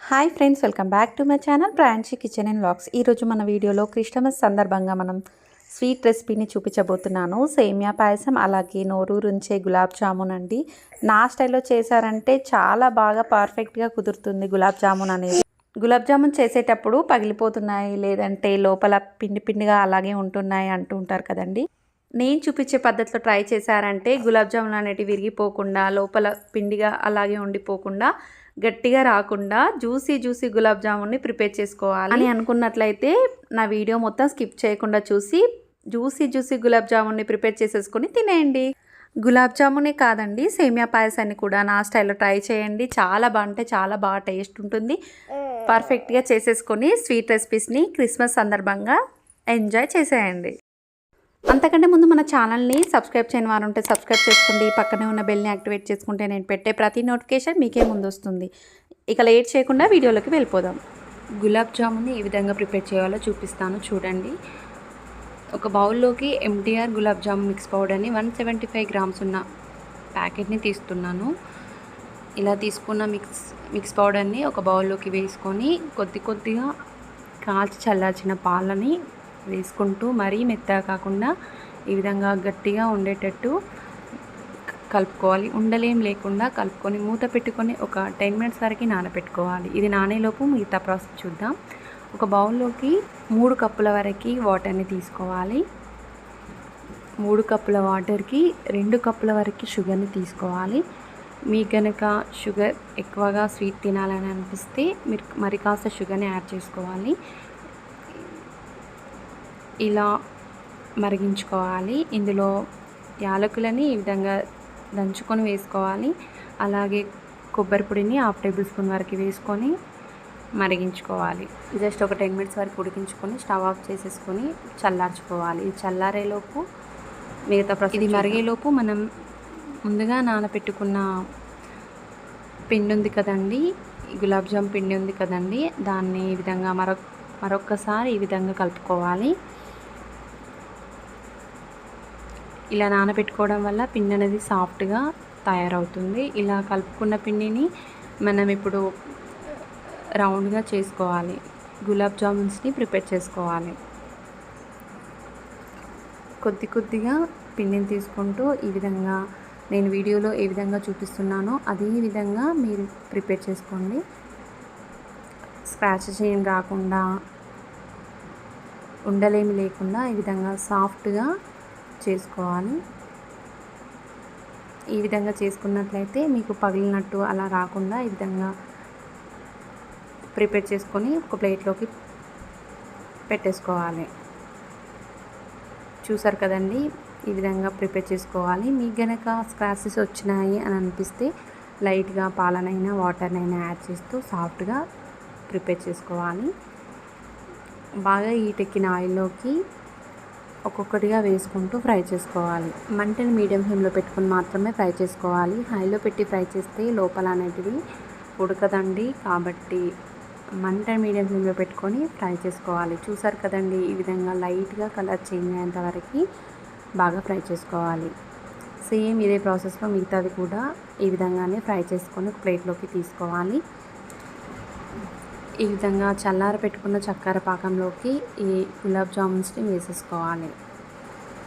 Hi friends, welcome back to my channel Pranchi kitchen and vlogs. ఈరోజు మన వీడియోలో Christmas సందర్భంగా మనం స్వీట్ రెసిపీని చూపించబోతున్నాను. సేమియా పాయసం, అలాగే నోరూరుంచే గులాబ్ జామున్ అండి. నా స్టైల్లో చేశారంటే చాలా బాగా పర్ఫెక్ట్గా కుదురుతుంది గులాబ్ జామున్ అనేది. గులాబ్ జామున్ చేసేటప్పుడు పగిలిపోతున్నాయి, లేదంటే లోపల పిండి పిండిగా అలాగే ఉంటున్నాయి అంటూ ఉంటారు కదండి. నేను చూపించే పద్ధతిలో ట్రై చేశారంటే గులాబ్ జామున్ అనేటివి విరిగిపోకుండా, లోపల పిండిగా అలాగే ఉండిపోకుండా, గట్టిగా రాకుండా జ్యూసీ గులాబ్ జామున్ని ప్రిపేర్ చేసుకోవాలి అని అనుకున్నట్లయితే నా వీడియో మొత్తం స్కిప్ చేయకుండా చూసి జ్యూసీ గులాబ్ జామున్ని ప్రిపేర్ చేసేసుకొని తినేయండి. గులాబ్ జామునే కాదండి, సేమియా పాయసాన్ని కూడా నా స్టైల్లో ట్రై చేయండి. చాలా బాగా టేస్ట్ ఉంటుంది. పర్ఫెక్ట్గా చేసేసుకొని స్వీట్ రెసిపీస్ని క్రిస్మస్ సందర్భంగా ఎంజాయ్ చేసేయండి. అంతకంటే ముందు మన ఛానల్ని సబ్స్క్రైబ్ చేయని వారు ఉంటే సబ్స్క్రైబ్ చేసుకోండి. పక్కనే ఉన్న బెల్ని యాక్టివేట్ చేసుకుంటే నేను పెట్టే ప్రతి నోటిఫికేషన్ మీకే ముందు వస్తుంది. ఇక లేట్ చేయకుండా వీడియోలోకి వెళ్ళిపోదాం. గులాబ్ జామున్ని ఏ విధంగా ప్రిపేర్ చేయాలో చూపిస్తాను చూడండి. ఒక బౌల్లోకి ఎంటీఆర్ గులాబ్ జామున్ మిక్స్ పౌడర్ని 175 గ్రామ్స్ ఉన్న ప్యాకెట్ని తీస్తున్నాను. ఇలా తీసుకున్న మిక్స్ పౌడర్ని ఒక బౌల్లోకి వేసుకొని కొద్దిగా కాల్చి చల్లార్చిన పాలని వేసుకుంటూ మరీ మెత్తగా కాకుండా ఈ విధంగా గట్టిగా ఉండేటట్టు కలుపుకోవాలి. ఉండలేం లేకుండా కలుపుకొని మూత పెట్టుకొని ఒక 10 మినిట్స్ వరకు నానబెట్టుకోవాలి. ఇది నానేలోపు మిగతా ప్రాసెస్ చూద్దాం. ఒక బౌల్లోకి 3 కప్పుల వరకు వాటర్ని తీసుకోవాలి. 3 కప్పుల వాటర్కి 2 కప్పుల వరకు షుగర్ని తీసుకోవాలి. మీకు కనుక షుగర్ ఎక్కువగా స్వీట్ తినాలని అనిపిస్తే మీరు మరి కాస్త షుగర్ని యాడ్ చేసుకోవాలి. ఇలా మరిగించుకోవాలి. ఇందులో యాలకులని ఈ విధంగా దంచుకొని వేసుకోవాలి. అలాగే కొబ్బరి పొడిని 1/2 టేబుల్ స్పూన్ వరకు వేసుకొని మరిగించుకోవాలి. జస్ట్ ఒక 10 మినిట్స్ వరకు ఉడికించుకొని స్టవ్ ఆఫ్ చేసేసుకొని చల్లార్చుకోవాలి. ఇది చల్లారేలోపు మిగతా ప్రాసెస్. ఇది మరిగేలోపు మనం ముందుగా నానబెట్టుకున్న పిండి ఉంది కదండి, గులాబ్ జామ్ పిండి ఉంది కదండి, దాన్ని ఈ విధంగా మరొక్కసారి ఈ విధంగా కలుపుకోవాలి. ఇలా నానబెట్టుకోవడం వల్ల పిండి అనేది సాఫ్ట్గా తయారవుతుంది. ఇలా కలుపుకున్న పిండిని మనం ఇప్పుడు రౌండ్గా చేసుకోవాలి. గులాబ్ జామున్స్ని ప్రిపేర్ చేసుకోవాలి. కొద్దిగా పిండిని తీసుకుంటూ ఈ విధంగా నేను వీడియోలో ఏ విధంగా చూపిస్తున్నానో అదే విధంగా మీరు ప్రిపేర్ చేసుకోండి. స్క్రాచెస్ ఏం రాకుండా, ఉండలేమి లేకుండా ఈ విధంగా సాఫ్ట్గా చేసుకోవాలి. ఈ విధంగా చేసుకున్నట్లయితే మీకు పగిలినట్టు అలా రాకుండా ఈ విధంగా ప్రిపేర్ చేసుకొని ఒక ప్లేట్లోకి పెట్టేసుకోవాలి. చూసారు కదండి, ఈ విధంగా ప్రిపేర్ చేసుకోవాలి. మీకు గనక స్క్రాచెస్ వచ్చినాయి అని అనిపిస్తే లైట్గా పాలనైనా వాటర్నైనా యాడ్ చేస్తూ సాఫ్ట్గా ప్రిపేర్ చేసుకోవాలి. బాగా హీటెక్కిన ఆయిల్లోకి ఒక్కొక్కటిగా వేసుకుంటూ ఫ్రై చేసుకోవాలి. మంటని మీడియం ఫ్లేమ్లో పెట్టుకుని మాత్రమే ఫ్రై చేసుకోవాలి. హైలో పెట్టి ఫ్రై చేస్తే లోపల అనేటివి ఉడకదండి. కాబట్టి మంటని మీడియం ఫ్లేమ్లో పెట్టుకొని ఫ్రై చేసుకోవాలి. చూసారు కదండి, ఈ విధంగా లైట్గా కలర్ చేంజ్ అయ్యేంత వరకు బాగా ఫ్రై చేసుకోవాలి. సేమ్ ఇదే ప్రాసెస్లో మిగతాది కూడా ఈ విధంగానే ఫ్రై చేసుకొని ఒక ప్లేట్లోకి తీసుకోవాలి. ఈ విధంగా చల్లార పెట్టుకున్న చక్కెర పాకంలోకి ఈ గులాబ్ జామున్స్ని వేసేసుకోవాలి.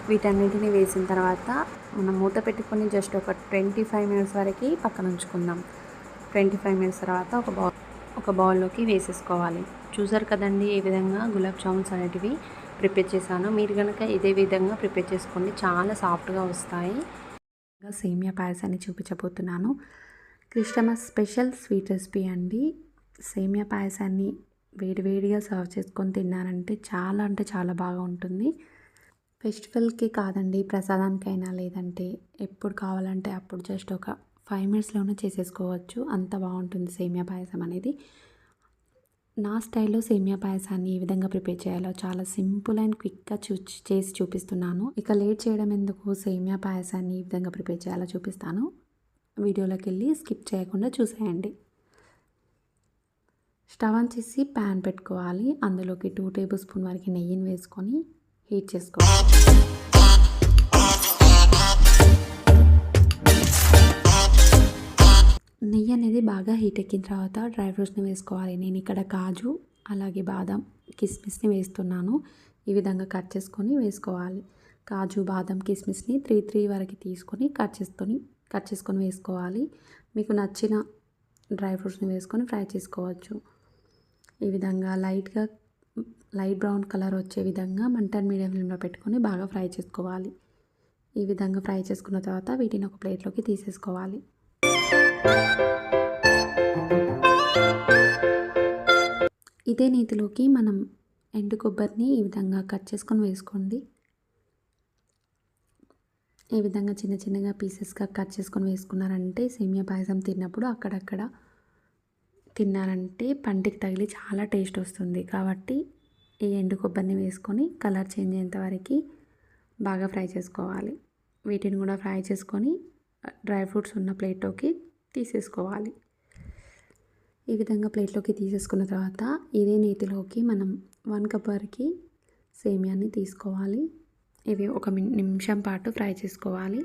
వీటన్నిటిని వేసిన తర్వాత మనం మూత పెట్టుకొని జస్ట్ ఒక 25 మినిట్స్ వరకు పక్కన ఉంచుకుందాం. 25 మినిట్స్ తర్వాత ఒక బౌల్లోకి వేసేసుకోవాలి. చూసారు కదండి, ఈ విధంగా గులాబ్ జామున్స్ అనేటివి ప్రిపేర్ చేశాను. మీరు కనుక ఇదే విధంగా ప్రిపేర్ చేసుకోండి, చాలా సాఫ్ట్గా వస్తాయి. సేమియా పాయసాన్ని చూపించబోతున్నాను. క్రిస్టమస్ స్పెషల్ స్వీట్ రెసిపీ అండి. సేమియా పాయసాన్ని వేడివేడిగా సర్వ్ చేసుకొని తిన్నారంటే చాలా బాగా ఉంటుంది. ఫెస్టివల్కి కాదండి, ప్రసాదానికైనా లేదంటే ఎప్పుడు కావాలంటే అప్పుడు జస్ట్ ఒక 5 మినిట్స్లోనే చేసేసుకోవచ్చు. అంత బాగుంటుంది సేమియా పాయసం అనేది. నా స్టైల్లో సేమియా పాయసాన్ని ఏ విధంగా ప్రిపేర్ చేయాలో చాలా సింపుల్ అండ్ క్విక్గా చేసి చూపిస్తున్నాను. ఇక లేట్ చేయడం ఎందుకు, సేమియా పాయసాన్ని ఈ విధంగా ప్రిపేర్ చేయాలో చూపిస్తాను. వీడియోలోకి వెళ్ళి స్కిప్ చేయకుండా చూసేయండి. స్టవ్ ఆన్ చేసి ప్యాన్ పెట్టుకోవాలి. అందులోకి 2 టేబుల్ స్పూన్ వరకు నెయ్యిని వేసుకొని హీట్ చేసుకోవాలి. నెయ్యి అనేది బాగా హీట్ ఎక్కిన తర్వాత డ్రై ఫ్రూట్స్ని వేసుకోవాలి. నేను ఇక్కడ కాజు అలాగే బాదం కిస్మిస్ని వేస్తున్నాను. ఈ విధంగా కట్ చేసుకొని వేసుకోవాలి. కాజు బాదం కిస్మిస్ని 3 వరకు తీసుకొని కట్ చేసుకొని వేసుకోవాలి. మీకు నచ్చిన డ్రై ఫ్రూట్స్ని వేసుకొని ఫ్రై చేసుకోవచ్చు. ఈ విధంగా లైట్ బ్రౌన్ కలర్ వచ్చే విధంగా మంటను మీడియం ఫ్లేమ్లో పెట్టుకొని బాగా ఫ్రై చేసుకోవాలి. ఈ విధంగా ఫ్రై చేసుకున్న తర్వాత వీటిని ఒక ప్లేట్లోకి తీసేసుకోవాలి. ఇదే నీతిలోకి మనం ఎండు కొబ్బరిని ఈ విధంగా కట్ చేసుకొని వేసుకోండి. ఈ విధంగా చిన్న చిన్నగా పీసెస్గా కట్ చేసుకొని వేసుకున్నారంటే సేమియా పాయసం తిన్నప్పుడు అక్కడక్కడ తిన్నారంటే పంటికి తగిలి చాలా టేస్ట్ వస్తుంది. కాబట్టి ఈ ఎండు కొబ్బరిని వేసుకొని కలర్ చేంజ్ అయ్యేంత వరకు బాగా ఫ్రై చేసుకోవాలి. వీటిని కూడా ఫ్రై చేసుకొని డ్రై ఫ్రూట్స్ ఉన్న ప్లేట్లోకి తీసేసుకోవాలి. ఈ విధంగా ప్లేట్లోకి తీసేసుకున్న తర్వాత ఇదే నేతిలోకి మనం 1 కప్ వరకు సేమియాని తీసుకోవాలి. ఇవి ఒక నిమిషం పాటు ఫ్రై చేసుకోవాలి.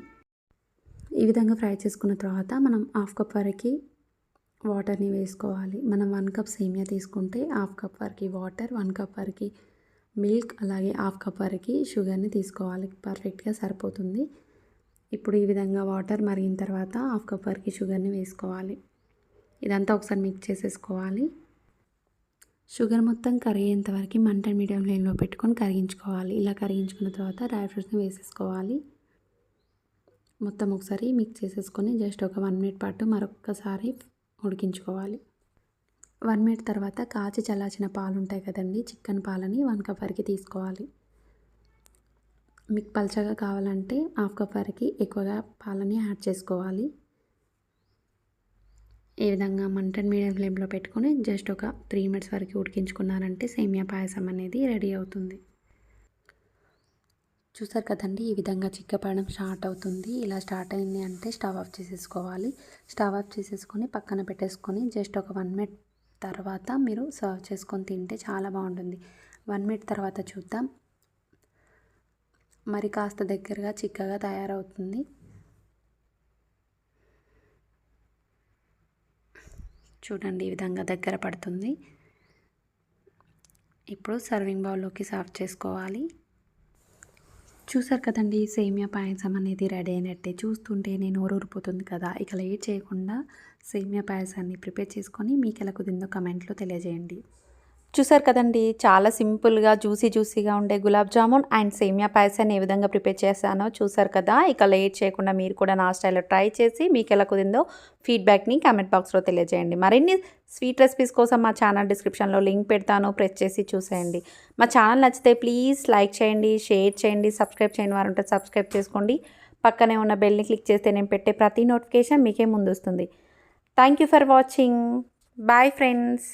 ఈ విధంగా ఫ్రై చేసుకున్న తర్వాత మనం 1/2 కప్ వరకు వాటర్ని వేసుకోవాలి. మనం 1 కప్ సేమియా తీసుకుంటే 1/2 కప్ వరకు వాటర్, 1 కప్ వరకు మిల్క్ అలాగే 1/2 కప్ వరకు షుగర్ని తీసుకోవాలి. పర్ఫెక్ట్గా సరిపోతుంది. ఇప్పుడు ఈ విధంగా వాటర్ మరిగిన తర్వాత 1/2 కప్ వరకు షుగర్ని వేసుకోవాలి. ఇదంతా ఒకసారి మిక్స్ చేసేసుకోవాలి. షుగర్ మొత్తం కరిగేంత వరకు మంటను మీడియం ఫ్లేమ్లో పెట్టుకొని కరిగించుకోవాలి. ఇలా కరిగించుకున్న తర్వాత డ్రై ఫ్రూట్స్ని వేసేసుకోవాలి. మొత్తం ఒకసారి మిక్స్ చేసేసుకొని జస్ట్ ఒక 1 మినిట్ పాటు మరొకసారి ఉడికించుకోవాలి. 1 మినిట్ తర్వాత కాచి చల్లార్చిన పాలు ఉంటాయి కదండి, చిక్కని పాలని 1 కప్ వరకు తీసుకోవాలి. మీకు పల్చగా కావాలంటే 1/2 కప్ వరకు ఎక్కువగా పాలని యాడ్ చేసుకోవాలి. ఈ విధంగా మంటను మీడియం ఫ్లేమ్లో పెట్టుకొని జస్ట్ ఒక 3 మినిట్స్ వరకు ఉడికించుకున్నారంటే సేమియా పాయసం అనేది రెడీ అవుతుంది. చూసారు కదండి, ఈ విధంగా చిక్కపడడం స్టార్ట్ అవుతుంది. ఇలా స్టార్ట్ అయింది అంటే స్టవ్ ఆఫ్ చేసేసుకోవాలి. స్టవ్ ఆఫ్ చేసేసుకొని పక్కన పెట్టేసుకొని జస్ట్ ఒక 1 మినిట్ తర్వాత మీరు సర్వ్ చేసుకొని తింటే చాలా బాగుంటుంది. 1 మినిట్ తర్వాత చూద్దాం. మరి కాస్త దగ్గరగా చిక్కగా తయారవుతుంది. చూడండి, ఈ విధంగా దగ్గర పడుతుంది. ఇప్పుడు సర్వింగ్ బౌల్లోకి సర్వ్ చేసుకోవాలి. చూసారు కదండి, సేమియా పాయసం అనేది రెడీ అయినట్టే. చూస్తుంటేనే నోరు ఊరిపోతుంది కదా. ఇక లేట్ చేయకుండా సేమియా పాయసాన్ని ప్రిపేర్ చేసుకొని మీకు ఎలా కుదిరిందో కమెంట్లో తెలియజేయండి. చూసారు కదండి, చాలా సింపుల్గా జ్యూసీగా ఉండే గులాబ్ జామున్ అండ్ సేమియా పాయసాన్ని ఏ విధంగా ప్రిపేర్ చేశానో చూసారు కదా. ఇక లేట్ చేయకుండా మీరు కూడా నా స్టైల్లో ట్రై చేసి మీకు ఎలా కుదిరిందో ఫీడ్బ్యాక్ని కామెంట్ బాక్స్లో తెలియజేయండి. మరిన్ని స్వీట్ రెసిపీస్ కోసం మా ఛానల్ డిస్క్రిప్షన్లో లింక్ పెడతాను, ప్రెస్ చేసి చూసేయండి. మా ఛానల్ నచ్చితే ప్లీజ్ లైక్ చేయండి, షేర్ చేయండి, సబ్స్క్రైబ్ చేయని వారు ఉంటే సబ్స్క్రైబ్ చేసుకోండి. పక్కనే ఉన్న బెల్ని క్లిక్ చేస్తే నేను పెట్టే ప్రతి నోటిఫికేషన్ మీకే ముందు వస్తుంది. Thank you for watching. Bye friends.